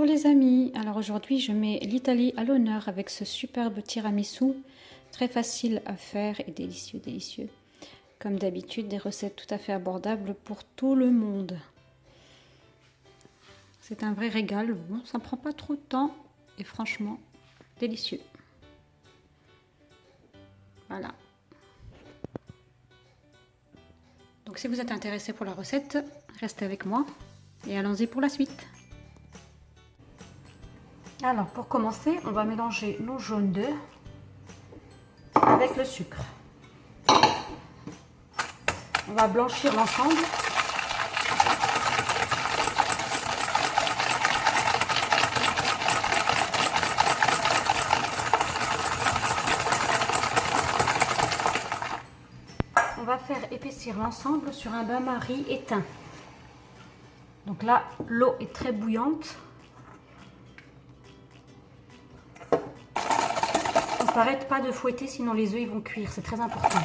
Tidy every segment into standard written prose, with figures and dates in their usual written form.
Bonjour les amis, alors aujourd'hui je mets l'Italie à l'honneur avec ce superbe tiramisu, très facile à faire et délicieux, délicieux. Comme d'habitude, des recettes tout à fait abordables pour tout le monde. C'est un vrai régal, bon, ça ne prend pas trop de temps et franchement délicieux. Voilà. Donc si vous êtes intéressé pour la recette, restez avec moi et allons-y pour la suite. Alors pour commencer, on va mélanger nos jaunes d'œufs avec le sucre. On va blanchir l'ensemble. On va faire épaissir l'ensemble sur un bain-marie éteint. Donc là, l'eau est très bouillante. On ne s'arrête pas de fouetter, sinon les œufs ils vont cuire, c'est très important.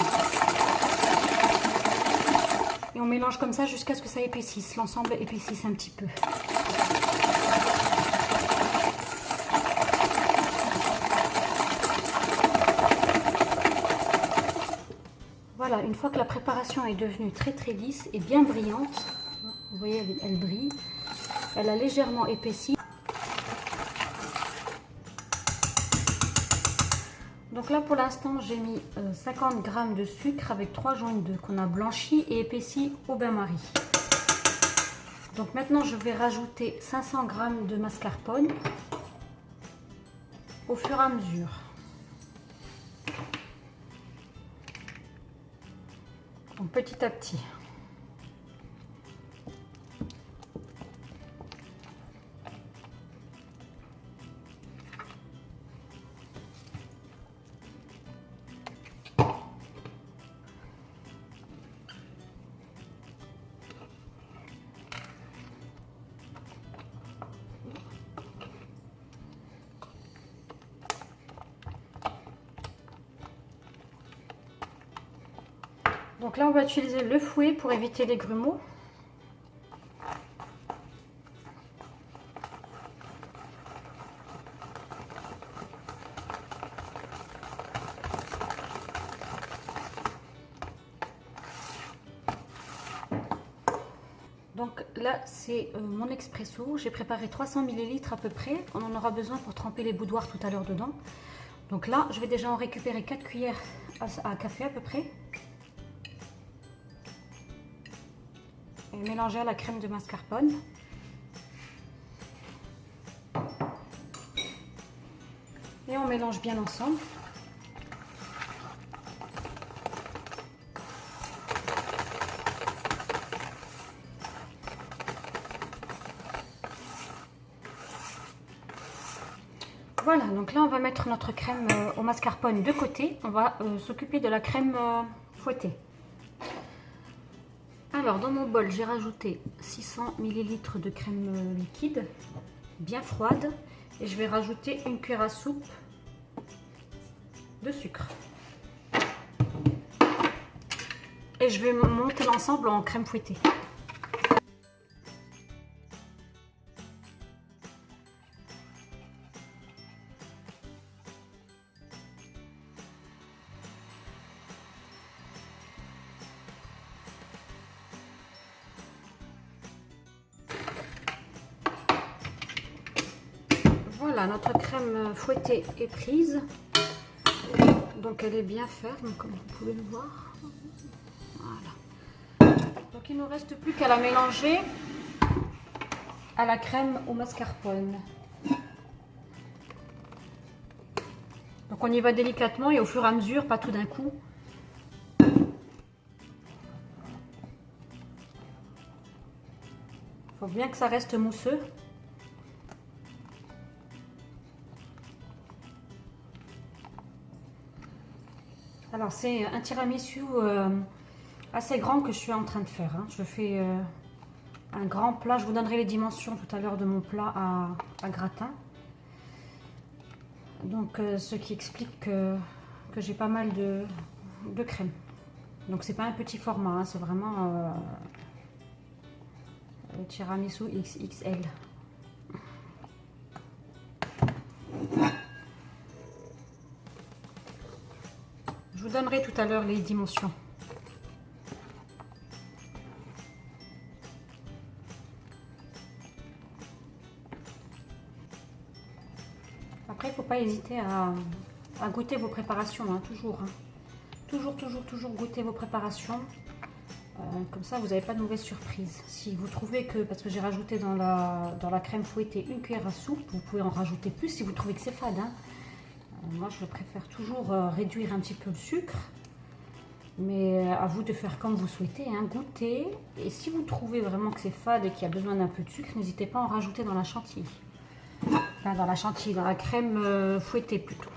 Et on mélange comme ça jusqu'à ce que ça épaississe, l'ensemble épaississe un petit peu. Voilà, une fois que la préparation est devenue très très lisse et bien brillante, vous voyez elle brille, elle a légèrement épaissi. Donc là pour l'instant j'ai mis 50 g de sucre avec 3 jaunes d'œufs qu'on a blanchis et épaissis au bain-marie. Donc maintenant je vais rajouter 500 g de mascarpone au fur et à mesure. Donc petit à petit. Donc là, on va utiliser le fouet pour éviter les grumeaux. Donc là, c'est mon expresso. J'ai préparé 300 ml à peu près. On en aura besoin pour tremper les boudoirs tout à l'heure dedans. Donc là, je vais déjà en récupérer 4 cuillères à café à peu près. Et mélanger à la crème de mascarpone. Et on mélange bien ensemble. Voilà, donc là on va mettre notre crème au mascarpone de côté. On va s'occuper de la crème fouettée. Alors dans mon bol, j'ai rajouté 600 ml de crème liquide, bien froide. Et je vais rajouter une cuillère à soupe de sucre. Et je vais monter l'ensemble en crème fouettée. Voilà, notre crème fouettée est prise. Donc elle est bien ferme, comme vous pouvez le voir. Voilà. Donc il ne nous reste plus qu'à la mélanger à la crème au mascarpone. Donc on y va délicatement et au fur et à mesure, pas tout d'un coup. Il faut bien que ça reste mousseux. Alors c'est un tiramisu assez grand que je suis en train de faire. Je fais un grand plat. Je vous donnerai les dimensions tout à l'heure de mon plat à gratin. Donc ce qui explique que j'ai pas mal de crème. Donc c'est pas un petit format, c'est vraiment le tiramisu XXL. Je vous donnerai tout à l'heure les dimensions. Après, il ne faut pas hésiter à goûter vos préparations, hein, toujours. Hein. Toujours goûter vos préparations. Comme ça, vous n'avez pas de mauvaise surprise. Si vous trouvez que, parce que j'ai rajouté dans la crème fouettée une cuillère à soupe, vous pouvez en rajouter plus si vous trouvez que c'est fade. Hein. Moi, je préfère toujours réduire un petit peu le sucre. Mais à vous de faire comme vous souhaitez, hein, goûter. Et si vous trouvez vraiment que c'est fade et qu'il y a besoin d'un peu de sucre, n'hésitez pas à en rajouter dans la chantilly. Enfin, dans la crème fouettée plutôt.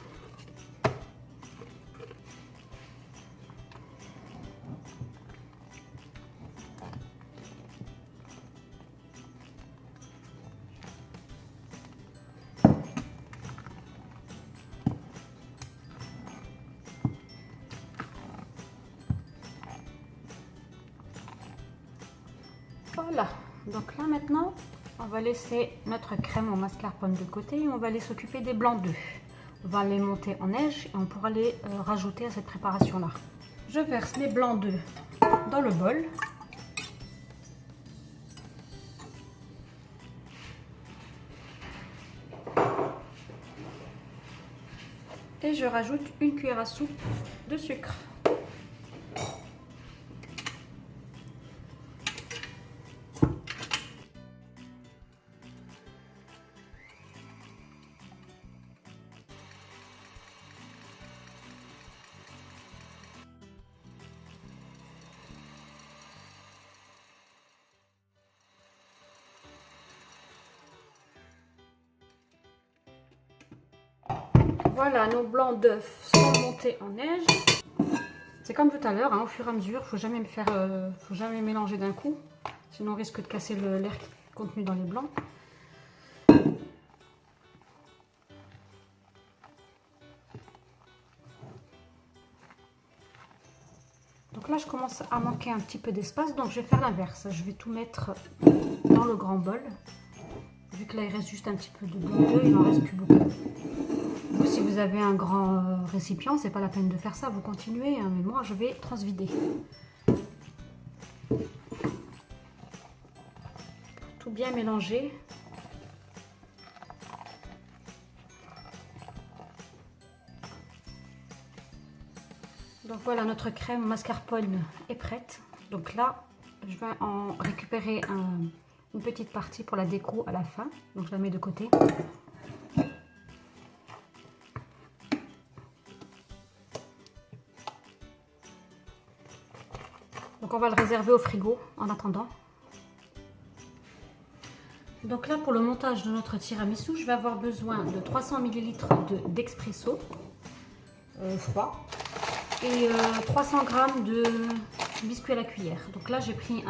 Voilà, donc là maintenant, on va laisser notre crème au mascarpone de côté et on va aller s'occuper des blancs d'œufs. On va les monter en neige et on pourra les rajouter à cette préparation-là. Je verse les blancs d'œufs dans le bol. Et je rajoute une cuillère à soupe de sucre. Voilà, nos blancs d'œufs sont montés en neige. C'est comme tout à l'heure, hein, au fur et à mesure, faut jamais mélanger d'un coup, sinon on risque de casser l'air contenu dans les blancs. Donc là, je commence à manquer un petit peu d'espace, donc je vais faire l'inverse. Je vais tout mettre dans le grand bol. Vu que là, il reste juste un petit peu de blanc d'œuf, il n'en reste plus beaucoup. Vous, si vous avez un grand récipient, c'est pas la peine de faire ça, vous continuez, hein, mais moi, je vais transvider. Tout bien mélanger. Donc voilà, notre crème mascarpone est prête. Donc là, je vais en récupérer une petite partie pour la déco à la fin. Donc je la mets de côté. Donc on va le réserver au frigo en attendant. Donc là, pour le montage de notre tiramisu, je vais avoir besoin de 300 ml d'expresso froid et 300 g de biscuits à la cuillère. Donc là, j'ai pris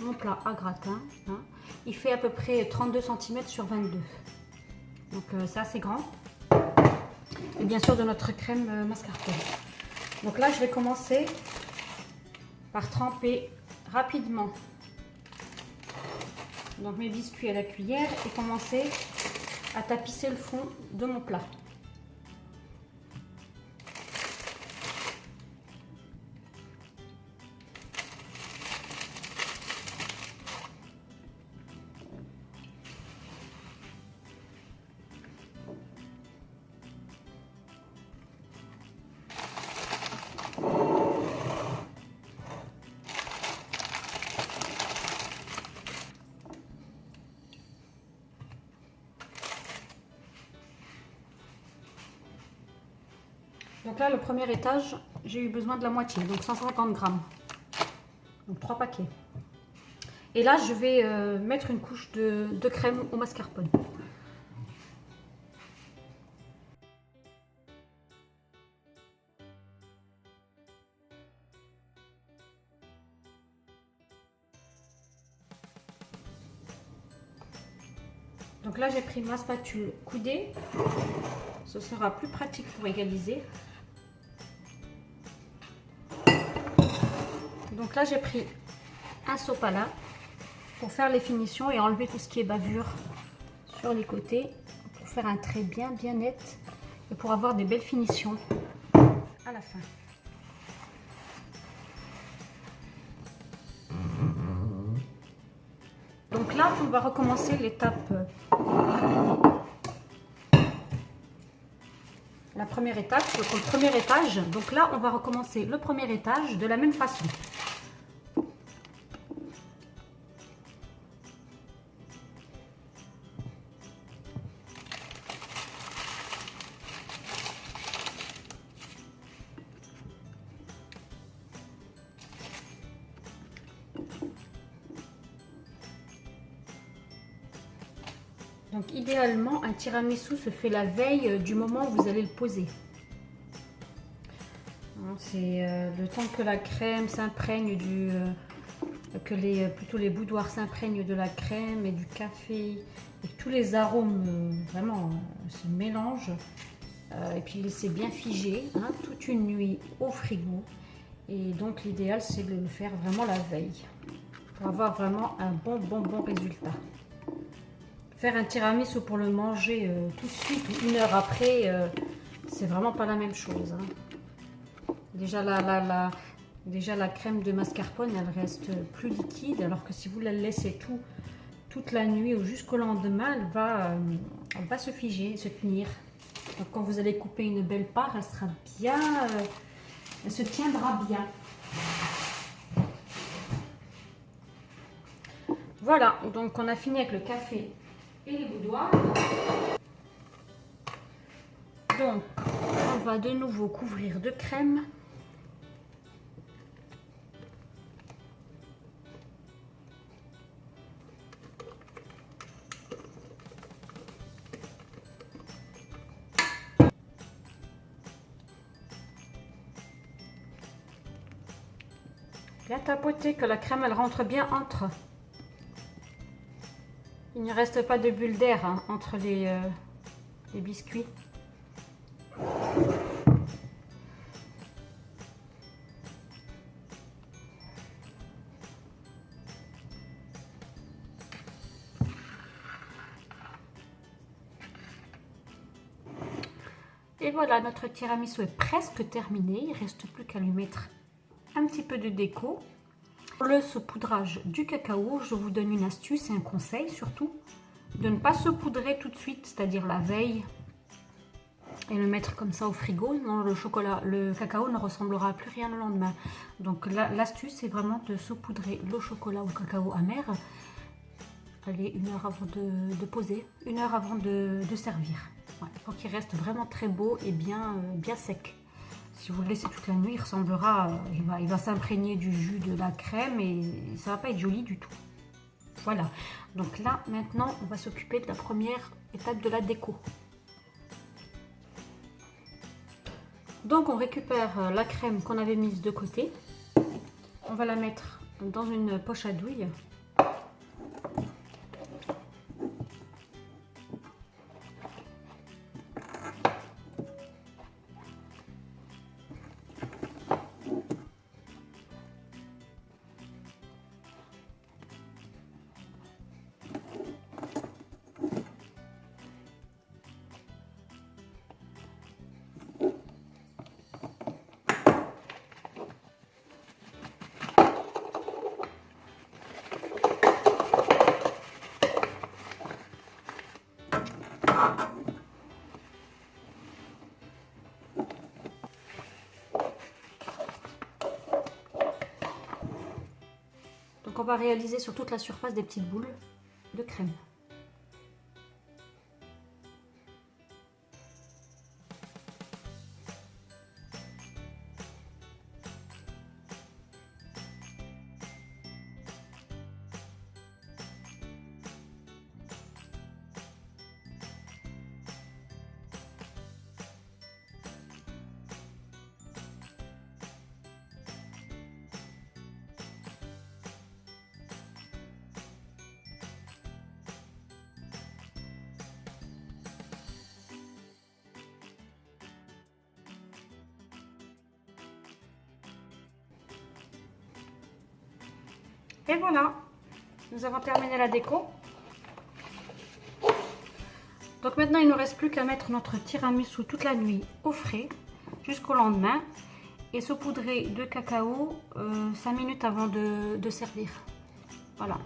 mon plat à gratin. Hein. Il fait à peu près 32 cm sur 22. Donc c'est assez grand. Et bien sûr de notre crème mascarpone. Donc là, je vais commencer par tremper rapidement donc mes biscuits à la cuillère et commencer à tapisser le fond de mon plat. Donc là, le premier étage, j'ai eu besoin de la moitié, donc 150 grammes. Donc 3 paquets. Et là, je vais mettre une couche de crème au mascarpone. Donc là, j'ai pris ma spatule coudée. Ce sera plus pratique pour égaliser. Donc là, j'ai pris un sopalin pour faire les finitions et enlever tout ce qui est bavure sur les côtés pour pour faire un trait bien net et pour avoir des belles finitions à la fin. Donc là, on va recommencer l'étape, la première étape, donc le premier étage. Donc là, on va recommencer le premier étage de la même façon. Donc idéalement, un tiramisu se fait la veille du moment où vous allez le poser. C'est le temps que la crème s'imprègne plutôt les boudoirs s'imprègnent de la crème et du café et que tous les arômes vraiment se mélangent. Et puis laisser bien figer toute une nuit au frigo. Et donc l'idéal c'est de le faire vraiment la veille pour avoir vraiment un bon résultat. Faire un tiramisu pour le manger tout de suite ou une heure après, c'est vraiment pas la même chose. Déjà la crème de mascarpone, elle reste plus liquide, alors que si vous la laissez toute la nuit ou jusqu'au lendemain, elle va se figer, se tenir. Donc quand vous allez couper une belle part, elle sera bien, elle se tiendra bien. Voilà, donc on a fini avec le café et les boudoirs. Donc on va de nouveau couvrir de crème. Bien tapoter, que la crème elle rentre bien entre. Il ne reste pas de bulles d'air entre les biscuits. Et voilà, notre tiramisu est presque terminé. Il ne reste plus qu'à lui mettre un petit peu de déco. Pour le saupoudrage du cacao, je vous donne une astuce et un conseil surtout. De ne pas saupoudrer tout de suite, c'est-à-dire la veille. Et le mettre comme ça au frigo. Non, le cacao ne ressemblera à plus rien le lendemain. Donc l'astuce, c'est vraiment de saupoudrer le chocolat au cacao amer. Allez, une heure avant de poser, une heure avant de servir. Ouais, pour qu'il reste vraiment très beau et bien sec. Si vous le laissez toute la nuit, il ressemblera, il va s'imprégner du jus de la crème et ça va pas être joli du tout. Voilà, donc là maintenant on va s'occuper de la première étape de la déco. Donc on récupère la crème qu'on avait mise de côté. On va la mettre dans une poche à douille. Donc on va réaliser sur toute la surface des petites boules de crème. Et voilà, nous avons terminé la déco. Donc maintenant, il ne nous reste plus qu'à mettre notre tiramisu toute la nuit au frais jusqu'au lendemain et saupoudrer de cacao 5 minutes avant de servir. Voilà.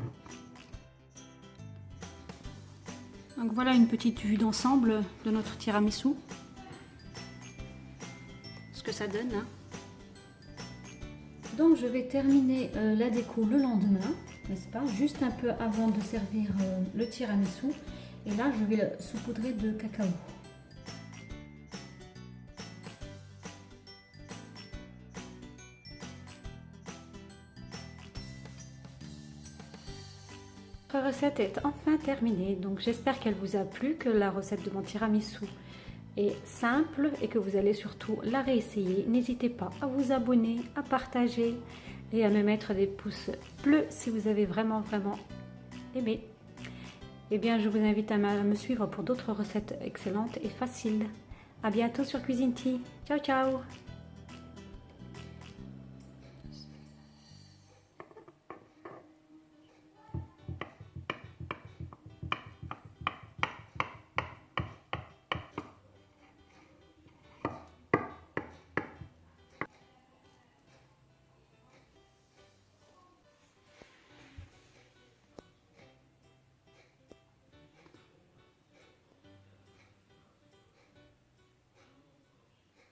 Donc voilà une petite vue d'ensemble de notre tiramisu. Ce que ça donne. Hein. Donc je vais terminer la déco le lendemain, n'est-ce pas? Juste un peu avant de servir le tiramisu. Et là, je vais le saupoudrer de cacao. Notre recette est enfin terminée, donc j'espère qu'elle vous a plu, que la recette de mon tiramisu est simple et que vous allez surtout la réessayer. N'hésitez pas à vous abonner, à partager et à me mettre des pouces bleus si vous avez vraiment aimé. Eh bien, je vous invite à me suivre pour d'autres recettes excellentes et faciles. À bientôt sur Cuisine Tea. Ciao, ciao!